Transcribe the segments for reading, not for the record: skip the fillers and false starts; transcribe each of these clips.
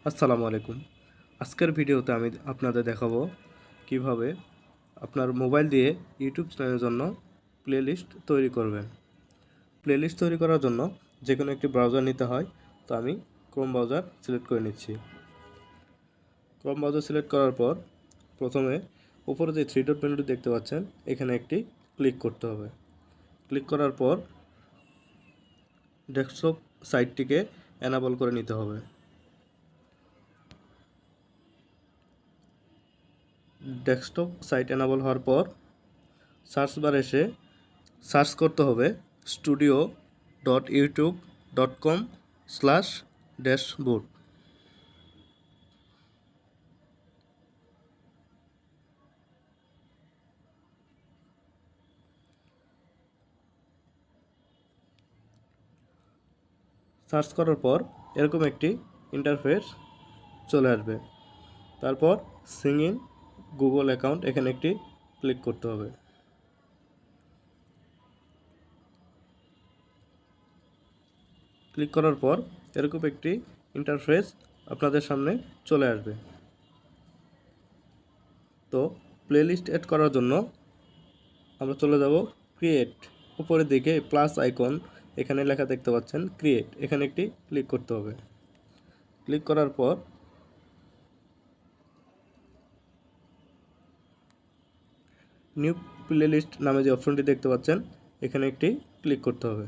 আসসালামু আলাইকুম। আজকের ভিডিওতে আমি আপনাদের দেখাবো কিভাবে আপনার মোবাইল দিয়ে ইউটিউব চ্যানেলের জন্য প্লেলিস্ট তৈরি করবেন। প্লেলিস্ট তৈরি করার জন্য যে কোনো একটি ব্রাউজার নিতে হয়। তো আমি ক্রোম ব্রাউজার সিলেক্ট করে নিচ্ছি। ক্রোম ব্রাউজার সিলেক্ট করার পর প্রথমে উপরে যে থ্রি ডট মেনুটি দেখতে পাচ্ছেন এখানে একটি ক্লিক করতে হবে। ক্লিক করার পর ডেস্কটপ সাইটটিকে এনাবল করে নিতে হবে। ডেস্কটপ সাইট এনাবল হওয়ার পর সার্চ বারে এসে সার্চ করতে হবে studio.youtube.com/dashboard। সার্চ করার পর এরকম একটি ইন্টারফেস চলে আসবে। তারপর সিং ইন গুগল অ্যাকাউন্ট এখানে একটি ক্লিক করতে হবে। ক্লিক করার পর এরকম একটি ইন্টারফেস আপনাদের সামনে চলে আসবে। তো প্লেলিস্ট এড করার জন্য আমরা চলে যাব ক্রিয়েট। উপরের দিকে প্লাস আইকন এখানে লেখা দেখতে পাচ্ছেন ক্রিয়েট, এখানে একটি ক্লিক করতে হবে। ক্লিক করার পর নিউ প্লেলিস্ট নামে যে অপশনটি দেখতে পাচ্ছেন এখানে একটি ক্লিক করতে হবে।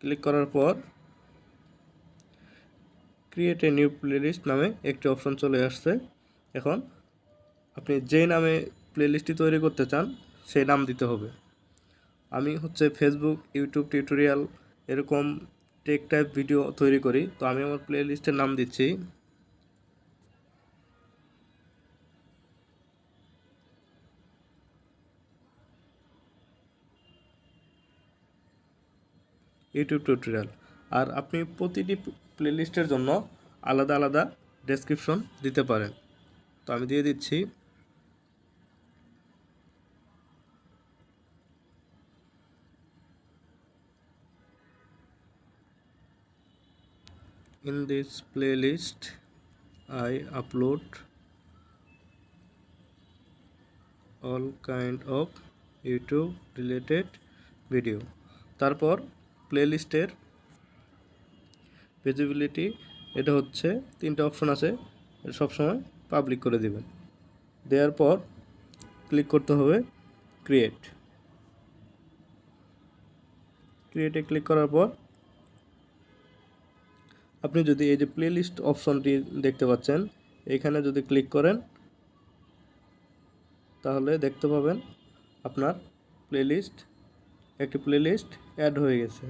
ক্লিক করার পর ক্রিয়েট এ নিউ প্লেলিস্ট নামে একটি অপশন চলে আসছে। এখন আপনি যে নামে প্লেলিস্টটি তৈরি করতে চান সেই নাম দিতে হবে। আমি ফেসবুক, ইউটিউব টিউটোরিয়াল এরকম টেক টাইপ ভিডিও তৈরি করি, তো আমি আমার প্লেলিস্টের নাম দিচ্ছি ইউটিউব টিউটোরিয়াল। আর আপনি প্রতিটি প্লেলিস্টের জন্য আলাদা আলাদা ডেসক্রিপশন দিতে পারেন। তো আমি দিয়ে দিচ্ছি in this playlist I upload all kind of YouTube related video। তারপর প্লেলিস্টের ভিজিবিলিটি এটা তিনটা অপশন আছে, এটা সবসময় পাবলিক করে দিবেন। দেওয়ার পর ক্লিক করতে হবে ক্রিয়েটে ক্লিক করার পর আপনি যদি এই যে প্লেলিস্ট অপশনটি দেখতে পাচ্ছেন এখানে যদি ক্লিক করেন তাহলে দেখতে পাবেন আপনার একটি প্লেলিস্ট অ্যাড হয়ে গেছে।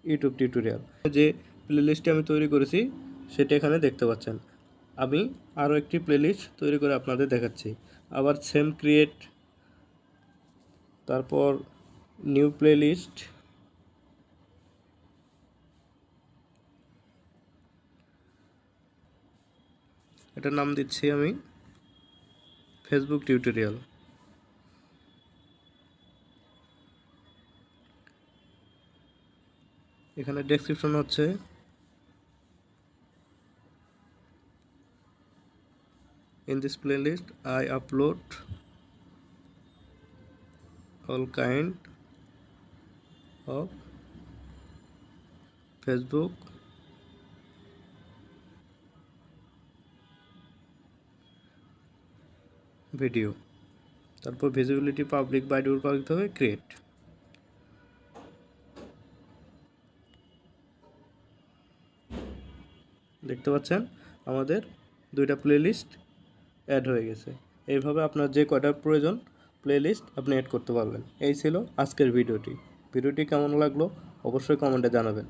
ইউটিউব টিউটোরিয়াল যে প্লেলিস্টটি আমি তৈরি করেছি সেটা এখানে দেখতে পাচ্ছেন। আমি আরও একটি প্লেলিস্ট তৈরি করে আপনাদের দেখাচ্ছি। আবার সেম ক্রিয়েট, তারপর নিউ প্লেলিস্ট, এটার নাম দিচ্ছি আমি ফেসবুক টিউটোরিয়াল। এখানে description in this playlist I upload all kind of Facebook video. তারপর visibility public by default public হবে ক্রিয়েট। দেখতে পাচ্ছেন আমাদের দুইটা প্লেলিস্ট অ্যাড হয়ে গেছে। এইভাবে আপনার যে কয়টা প্রয়োজন প্লেলিস্ট আপনি অ্যাড করতে পারবেন। এই ছিল আজকের ভিডিওটি কেমন লাগলো অবশ্যই কমেন্টে জানাবেন।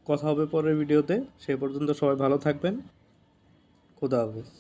কথা হবে পরের ভিডিওতে, সেই পর্যন্ত সবাই ভালো থাকবেন। খোদা হাফেজ।